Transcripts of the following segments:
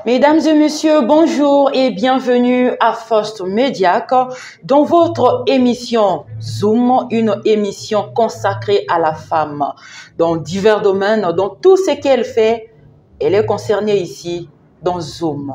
Mesdames et messieurs, bonjour et bienvenue à First Mediac dans votre émission Zoom, une émission consacrée à la femme dans divers domaines, dans tout ce qu'elle fait. Elle est concernée ici dans Zoom.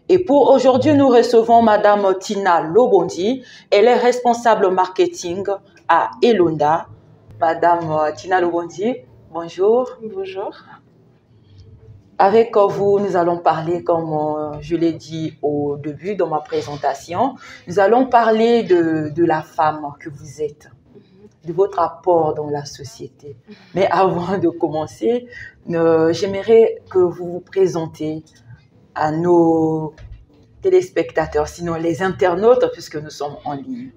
Et pour aujourd'hui, nous recevons Madame Tina Lobondi. Elle est responsable marketing à Elonda. Madame Tina Lobondi, bonjour. Bonjour. Avec vous, nous allons parler, comme je l'ai dit au début de ma présentation, nous allons parler de la femme que vous êtes, de votre apport dans la société. Mais avant de commencer, j'aimerais que vous vous présentez à nos téléspectateurs, sinon les internautes, puisque nous sommes en ligne.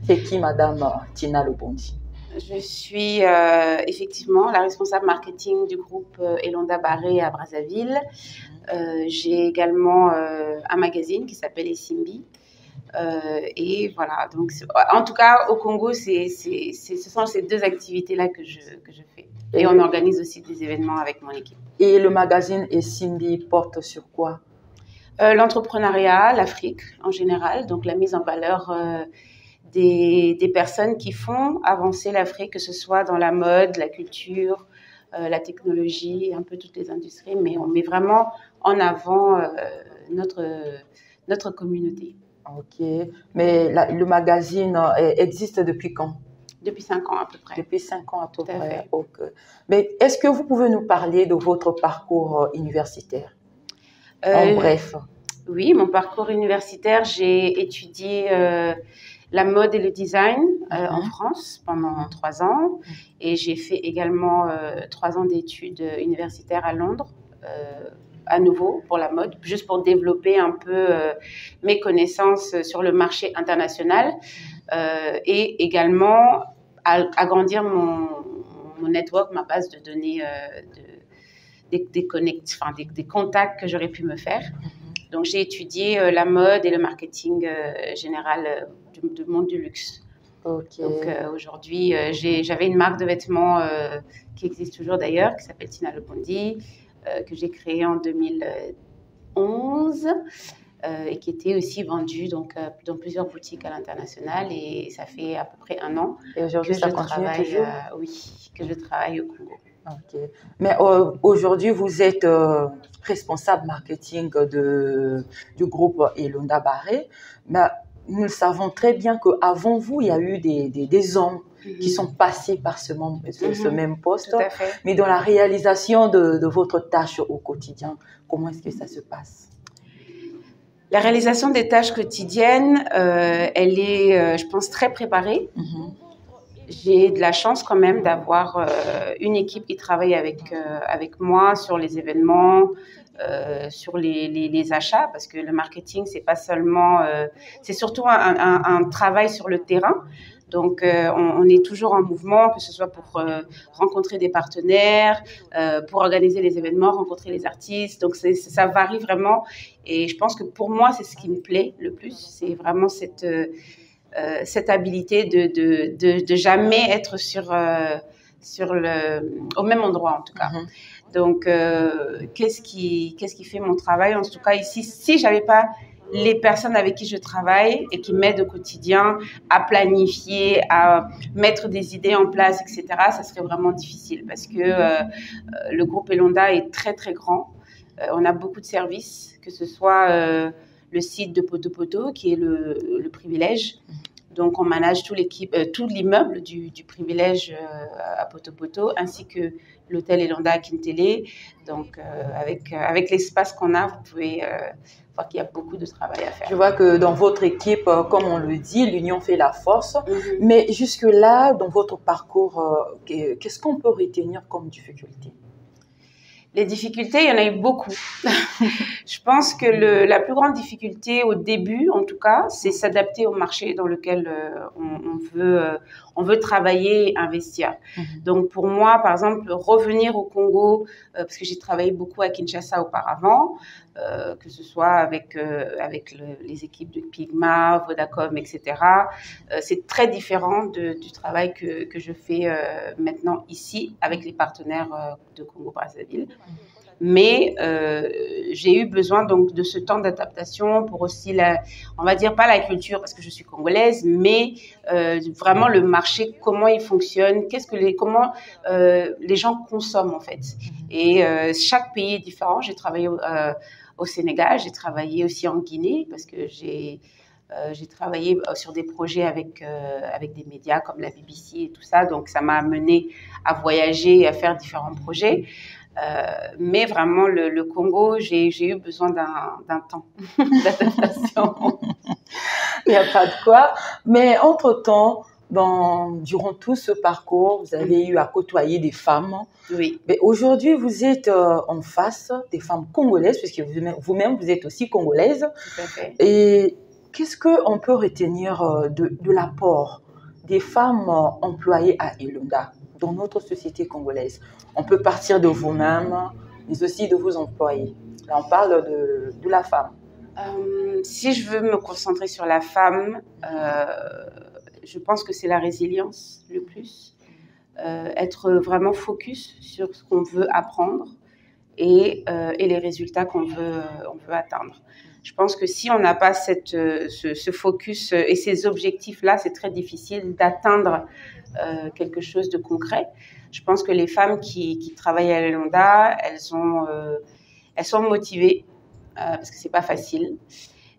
C'est qui Madame Tina Lobondi? Je suis effectivement la responsable marketing du groupe Elonda Barré à Brazzaville. J'ai également un magazine qui s'appelle Esimbi. Et voilà, donc en tout cas au Congo, ce sont ces deux activités-là que je fais. Et on organise aussi des événements avec mon équipe. Et le magazine Esimbi porte sur quoi? L'entrepreneuriat, l'Afrique en général, donc la mise en valeur des personnes qui font avancer l'Afrique, que ce soit dans la mode, la culture, la technologie, un peu toutes les industries, mais on met vraiment en avant notre communauté. Ok, mais le magazine existe depuis quand? Depuis 5 ans à peu près. Depuis 5 ans à peu Tout à près. fait. Okay. Mais est-ce que vous pouvez nous parler de votre parcours universitaire? En bref. Oui, mon parcours universitaire, j'ai étudié la mode et le design en France pendant 3 ans. Et j'ai fait également 3 ans d'études universitaires à Londres, à nouveau pour la mode, juste pour développer un peu mes connaissances sur le marché international et également agrandir mon network, ma base de données, des contacts que j'aurais pu me faire. Donc, j'ai étudié la mode et le marketing général du monde du luxe. Okay. Donc, aujourd'hui, j'avais une marque de vêtements qui existe toujours d'ailleurs, qui s'appelle Tina Lobondi, que j'ai créée en 2011 et qui était aussi vendue donc, dans plusieurs boutiques à l'international. Et ça fait à peu près 1 an et aujourd'hui, ça continue toujours? Oui, que je travaille au Congo. Ok. Mais aujourd'hui, vous êtes responsable marketing du groupe Elonda Barré. Mais nous le savons très bien qu'avant vous, il y a eu des hommes qui sont passés par ce même poste. Tout à fait. Mais dans la réalisation de votre tâche au quotidien, comment est-ce que ça se passe? La réalisation des tâches quotidiennes, elle est, je pense, très préparée. J'ai de la chance quand même d'avoir une équipe qui travaille avec moi sur les événements, sur les achats, parce que le marketing, c'est pas seulement, c'est surtout un travail sur le terrain. Donc, on est toujours en mouvement, que ce soit pour rencontrer des partenaires, pour organiser les événements, rencontrer les artistes. Donc, ça varie vraiment. Et je pense que pour moi, c'est ce qui me plaît le plus. C'est vraiment cette habilité de jamais être au même endroit, en tout cas. Donc, qu'est-ce qui fait mon travail? En tout cas, ici, si j'avais pas les personnes avec qui je travaille et qui m'aident au quotidien à planifier, à mettre des idées en place, etc., ça serait vraiment difficile parce que le groupe Elonda est très, très grand. On a beaucoup de services, que ce soit le site de Poto Poto, qui est le privilège. Donc, on manage tout l'immeuble du privilège à Poto Poto, ainsi que l'hôtel Elonda à Kintélé. Donc, avec l'espace qu'on a, vous pouvez voir qu'il y a beaucoup de travail à faire. Je vois que dans votre équipe, comme on le dit, l'union fait la force. Mais jusque-là, dans votre parcours, qu'est-ce qu'on peut retenir comme difficulté? Les difficultés, il y en a eu beaucoup. Je pense que la plus grande difficulté au début, en tout cas, c'est s'adapter au marché dans lequel on veut travailler et investir. Donc, pour moi, par exemple, revenir au Congo, parce que j'ai travaillé beaucoup à Kinshasa auparavant, que ce soit avec les équipes de Pigma, Vodacom, etc. C'est très différent du travail que je fais maintenant ici avec les partenaires de Congo Brazzaville. Mais j'ai eu besoin donc de ce temps d'adaptation pour aussi on va dire pas la culture parce que je suis congolaise, mais vraiment le marché, comment il fonctionne, comment les gens consomment en fait. Et chaque pays est différent. J'ai travaillé au Sénégal, j'ai travaillé aussi en Guinée parce que j'ai travaillé sur des projets avec des médias comme la BBC et tout ça, donc ça m'a amené à voyager et à faire différents projets. Mais vraiment, le Congo, j'ai eu besoin d'un temps d'adaptation. Il n'y a pas de quoi. Mais entre-temps, durant tout ce parcours, vous avez eu à côtoyer des femmes. Oui. Mais aujourd'hui, vous êtes en face des femmes congolaises, puisque vous-même, vous êtes aussi congolaise. Tout à fait. Et qu'est-ce qu'on peut retenir de l'apport des femmes employées à Elonda dans notre société congolaise? On peut partir de vous-même, mais aussi de vos employés. Là, on parle de la femme. Si je veux me concentrer sur la femme, je pense que c'est la résilience le plus. Être vraiment focus sur ce qu'on veut apprendre et les résultats qu'on veut atteindre. Je pense que si on n'a pas ce focus et ces objectifs-là, c'est très difficile d'atteindre quelque chose de concret. Je pense que les femmes qui travaillent à Elonda, elles sont motivées parce que c'est pas facile.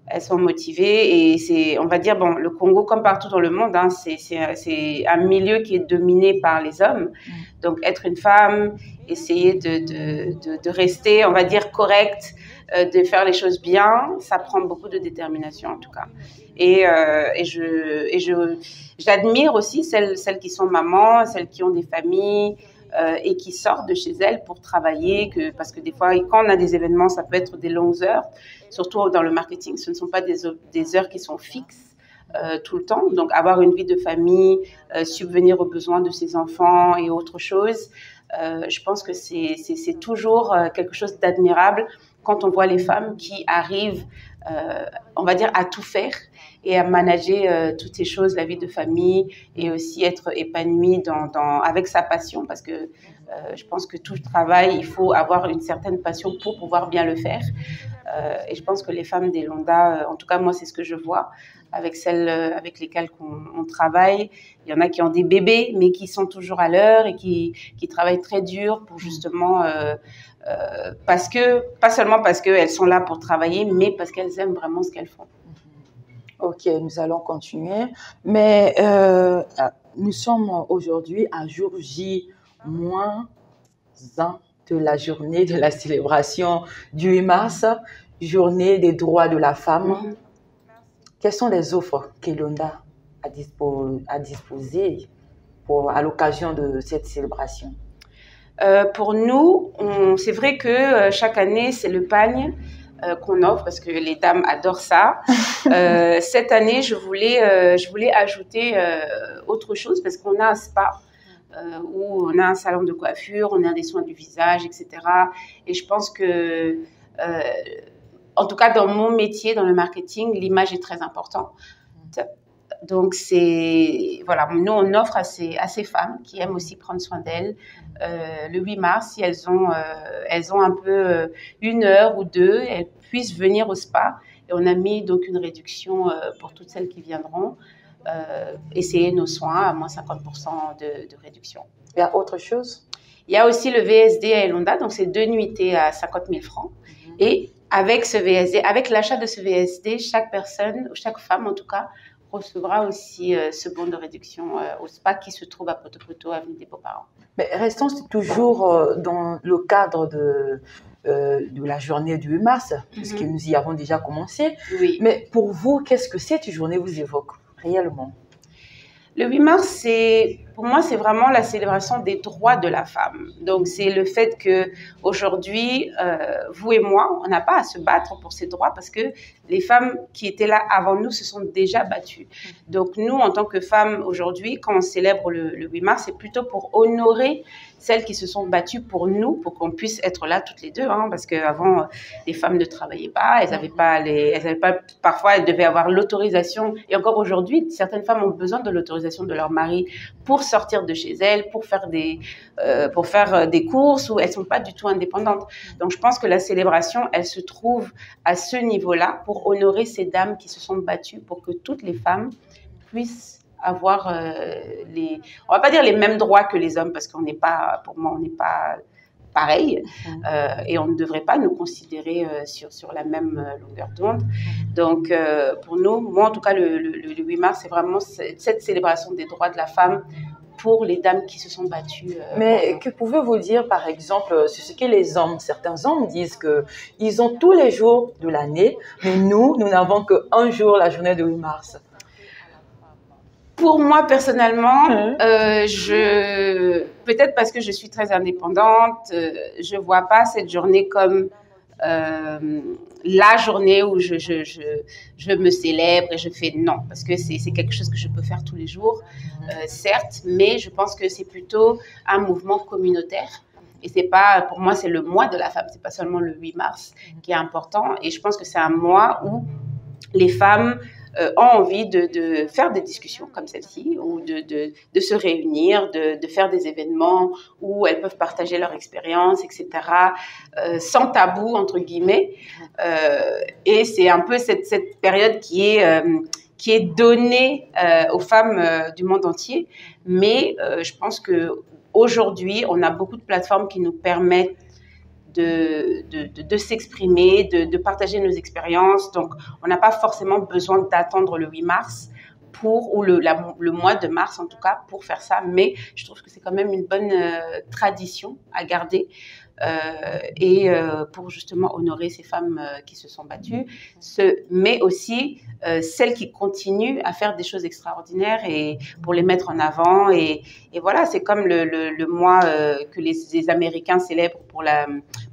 Elles sont motivées et c'est, on va dire, bon, le Congo, comme partout dans le monde, hein, c'est un milieu qui est dominé par les hommes. Donc, être une femme, essayer de rester, on va dire, correcte, de faire les choses bien, ça prend beaucoup de détermination en tout cas. Et j'admire aussi celles qui sont mamans, celles qui ont des familles et qui sortent de chez elles pour travailler, parce que des fois, quand on a des événements, ça peut être des longues heures, surtout dans le marketing, ce ne sont pas des heures qui sont fixes tout le temps. Donc, avoir une vie de famille, subvenir aux besoins de ses enfants et autre chose, je pense que c'est toujours quelque chose d'admirable quand on voit les femmes qui arrivent, on va dire, à tout faire et à manager toutes ces choses, la vie de famille et aussi être épanouie avec sa passion parce que je pense que tout travail, il faut avoir une certaine passion pour pouvoir bien le faire. Et je pense que les femmes d'Elonda, en tout cas moi c'est ce que je vois avec celles avec lesquelles on travaille. Il y en a qui ont des bébés mais qui sont toujours à l'heure et qui travaillent très dur pour justement... parce que, pas seulement parce qu'elles sont là pour travailler, mais parce qu'elles aiment vraiment ce qu'elles font. Ok, nous allons continuer. Mais nous sommes aujourd'hui à jour J-1 de la journée de la célébration du 8 mars, journée des droits de la femme. Quelles sont les offres qu'Elonda a disposées à l'occasion de cette célébration? Pour nous, c'est vrai que chaque année, c'est le pagne qu'on offre parce que les dames adorent ça. Cette année, je voulais ajouter autre chose parce qu'on a un spa où on a un salon de coiffure, on a des soins du visage, etc. Et je pense que, en tout cas dans mon métier, dans le marketing, l'image est très importante. Donc, voilà, nous, on offre à ces femmes qui aiment aussi prendre soin d'elles. Le 8 mars, si elles ont un peu 1 heure ou 2, elles puissent venir au spa. Et on a mis donc une réduction pour toutes celles qui viendront. Essayer nos soins à moins 50% de réduction. Il y a autre chose? Il y a aussi le VSD à Elonda, donc c'est 2 nuitées à 50 000 francs. Et avec ce VSD, avec l'achat de ce VSD, chaque personne, ou chaque femme en tout cas, recevra aussi ce bon de réduction au spa qui se trouve à Poto-Poto, avenue des Beaux-Parents. Mais restons toujours dans le cadre de la journée du 8 mars, puisque nous y avons déjà commencé. Oui. Mais pour vous, qu'est-ce que cette journée vous évoque réellement? Le 8 mars, pour moi, c'est vraiment la célébration des droits de la femme. Donc, c'est le fait qu'aujourd'hui, vous et moi, on n'a pas à se battre pour ces droits parce que les femmes qui étaient là avant nous se sont déjà battues. Donc, nous, en tant que femmes, aujourd'hui, quand on célèbre le 8 mars, c'est plutôt pour honorer celles qui se sont battues pour nous, pour qu'on puisse être là toutes les deux, hein, parce qu'avant, les femmes ne travaillaient pas, elles n'avaient pas, parfois, elles devaient avoir l'autorisation. Et encore aujourd'hui, certaines femmes ont besoin de l'autorisation de leur mari pour pour sortir de chez elles, pour faire des courses, ou elles sont pas du tout indépendantes. Donc, je pense que la célébration, elle se trouve à ce niveau-là pour honorer ces dames qui se sont battues pour que toutes les femmes puissent avoir on va pas dire les mêmes droits que les hommes, parce qu'on n'est pas, pour moi, on n'est pas pareil, et on ne devrait pas nous considérer sur la même longueur d'onde. Donc, pour nous, moi en tout cas, le 8 mars, c'est vraiment cette célébration des droits de la femme pour les dames qui se sont battues. Mais que pouvez-vous dire, par exemple, sur ce que les hommes, certains hommes disent qu'ils ont tous les jours de l'année, mais nous n'avons qu'un jour, la journée du 8 mars. Pour moi, personnellement, peut-être parce que je suis très indépendante, je vois pas cette journée comme la journée où je me célèbre et je fais non, parce que c'est quelque chose que je peux faire tous les jours, certes, mais je pense que c'est plutôt un mouvement communautaire. Et c'est pas, pour moi, c'est le mois de la femme, c'est pas seulement le 8 mars qui est important. Et je pense que c'est un mois où les femmes ont envie de faire des discussions comme celle-ci, ou de se réunir, de faire des événements où elles peuvent partager leur expérience, etc., sans tabou, entre guillemets. Et c'est un peu cette période qui est donnée aux femmes du monde entier. Mais je pense qu'aujourd'hui, on a beaucoup de plateformes qui nous permettent de s'exprimer, de partager nos expériences. Donc, on n'a pas forcément besoin d'attendre le 8 mars ou le mois de mars, en tout cas, pour faire ça. Mais je trouve que c'est quand même une bonne tradition à garder. Pour justement honorer ces femmes qui se sont battues, mais aussi celles qui continuent à faire des choses extraordinaires et pour les mettre en avant. Et voilà, c'est comme le mois que les Américains célèbrent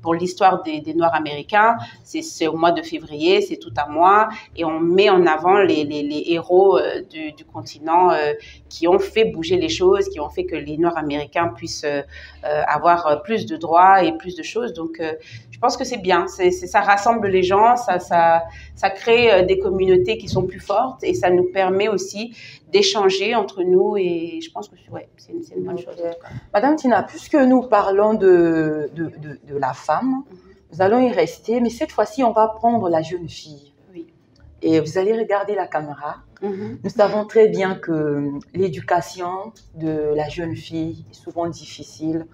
pour l'histoire des Noirs américains. C'est au mois de février, c'est tout un mois, et on met en avant les héros du continent qui ont fait bouger les choses, qui ont fait que les Noirs américains puissent avoir plus de droits et plus de choses. Donc, je pense que c'est bien. Ça rassemble les gens, ça crée des communautés qui sont plus fortes, et ça nous permet aussi d'échanger entre nous, et je pense que c'est une bonne chose. En tout cas. Madame Tina, puisque nous parlons de la femme, nous allons y rester, mais cette fois-ci, on va prendre la jeune fille. Oui. Et vous allez regarder la caméra. Nous savons très bien que l'éducation de la jeune fille est souvent difficile.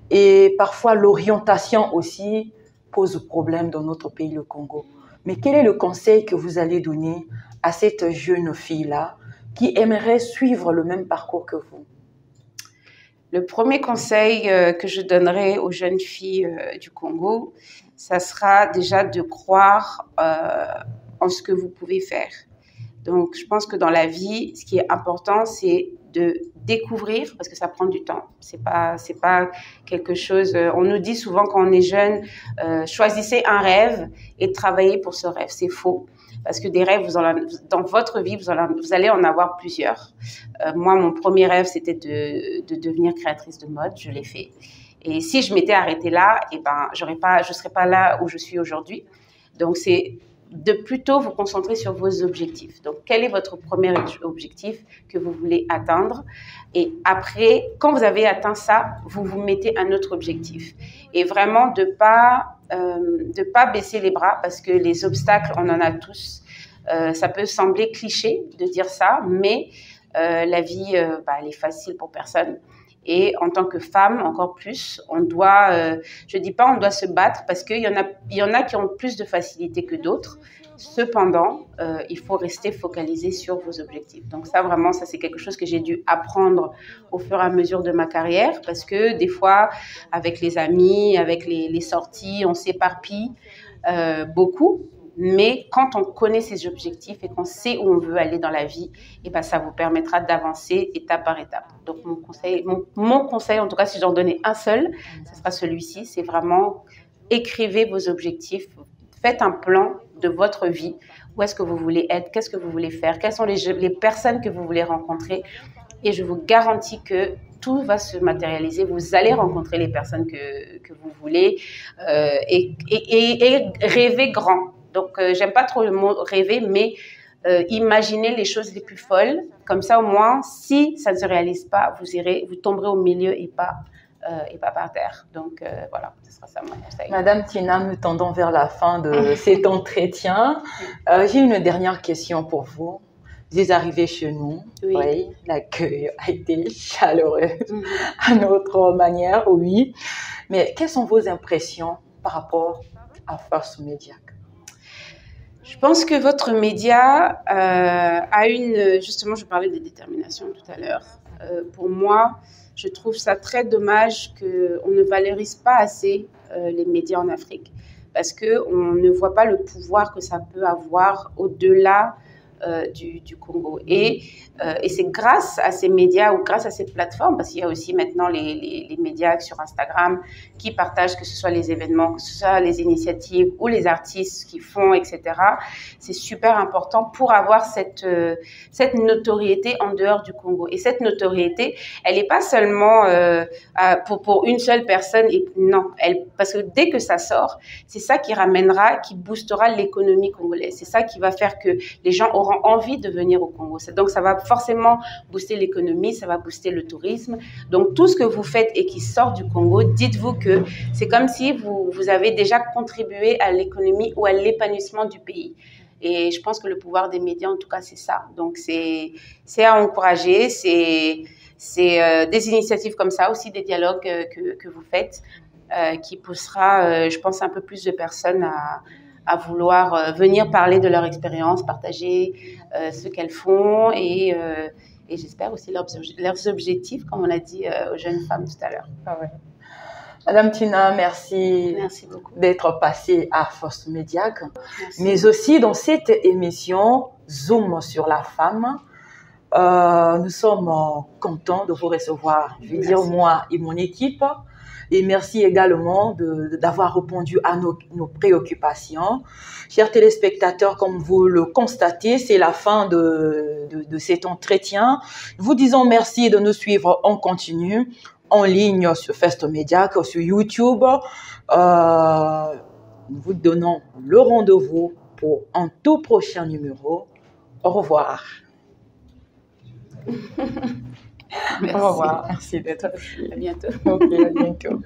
Et parfois, l'orientation aussi pose problème dans notre pays, le Congo. Mais quel est le conseil que vous allez donner à cette jeune fille-là qui aimerait suivre le même parcours que vous? Le premier conseil que je donnerai aux jeunes filles du Congo, ça sera déjà de croire en ce que vous pouvez faire. Donc, je pense que dans la vie, ce qui est important, c'est de découvrir, parce que ça prend du temps. C'est pas quelque chose. On nous dit souvent quand on est jeune, choisissez un rêve et travaillez pour ce rêve. C'est faux, parce que des rêves, dans votre vie, vous allez en avoir plusieurs. Moi, mon premier rêve, c'était de devenir créatrice de mode. Je l'ai fait. Et si je m'étais arrêtée là, je serais pas là où je suis aujourd'hui. Donc, c'est de plutôt vous concentrer sur vos objectifs. Donc, quel est votre premier objectif que vous voulez atteindre? Et après, quand vous avez atteint ça, vous vous mettez un autre objectif. Et vraiment, de pas baisser les bras, parce que les obstacles, on en a tous. Ça peut sembler cliché de dire ça, mais la vie, elle est facile pour personne. Et en tant que femme, encore plus, je dis pas on doit se battre, parce qu'il y en a qui ont plus de facilité que d'autres. Cependant, il faut rester focalisé sur vos objectifs. Donc ça, vraiment, ça c'est quelque chose que j'ai dû apprendre au fur et à mesure de ma carrière, parce que des fois, avec les amis, avec les sorties, on s'éparpille beaucoup. Mais quand on connaît ses objectifs et qu'on sait où on veut aller dans la vie, ça vous permettra d'avancer étape par étape. Donc, mon conseil, en tout cas, si j'en donnais un seul, ce sera celui-ci. C'est vraiment écrivez vos objectifs. Faites un plan de votre vie. Où est-ce que vous voulez être? Qu'est-ce que vous voulez faire? Quelles sont les personnes que vous voulez rencontrer? Et je vous garantis que tout va se matérialiser. Vous allez rencontrer les personnes que vous voulez et rêver grand. Donc, j'aime pas trop le mot rêver, mais imaginez les choses les plus folles. Comme ça, au moins, si ça ne se réalise pas, vous tomberez au milieu et pas par terre. Donc, voilà, ce sera ça mon conseil. Madame Tina, nous tendons vers la fin de cet entretien. J'ai une dernière question pour vous. Vous êtes arrivé chez nous, oui, l'accueil a été chaleureux à notre manière, oui. Mais quelles sont vos impressions par rapport à First Media? Je pense que votre média a justement, je parlais de détermination tout à l'heure. Pour moi, je trouve ça très dommage qu'on ne valorise pas assez les médias en Afrique parce qu'on ne voit pas le pouvoir que ça peut avoir au-delà du Congo. Et c'est grâce à ces médias ou grâce à ces plateformes, parce qu'il y a aussi maintenant les médias sur Instagram qui partagent, que ce soit les événements, que ce soit les initiatives ou les artistes qui font, etc. C'est super important pour avoir cette notoriété en dehors du Congo. Et cette notoriété, elle n'est pas seulement pour une seule personne. Et non, parce que dès que ça sort, c'est ça qui ramènera, qui boostera l'économie congolaise. C'est ça qui va faire que les gens auront envie de venir au Congo. Donc, ça va forcément booster l'économie, ça va booster le tourisme. Donc, tout ce que vous faites et qui sort du Congo, dites-vous que c'est comme si vous avez déjà contribué à l'économie ou à l'épanouissement du pays. Et je pense que le pouvoir des médias, en tout cas, c'est ça. Donc, c'est à encourager. C'est des initiatives comme ça, aussi des dialogues que vous faites, qui poussera, je pense, un peu plus de personnes à vouloir venir parler de leur expérience, partager ce qu'elles font et j'espère aussi leurs objectifs, comme on a dit aux jeunes femmes tout à l'heure. Ah ouais. Madame Tina, merci beaucoup d'être passée à First Media, mais aussi dans cette émission Zoom sur la femme. Nous sommes contents de vous recevoir, je veux dire moi et mon équipe. Et merci également d'avoir répondu à nos préoccupations. Chers téléspectateurs, comme vous le constatez, c'est la fin de cet entretien. Nous vous disons merci de nous suivre en continu, en ligne sur First Media, sur YouTube. Nous vous donnons le rendez-vous pour un tout prochain numéro. Au revoir. Merci. Au revoir. Merci d'être ici. À bientôt. Ok, à bientôt.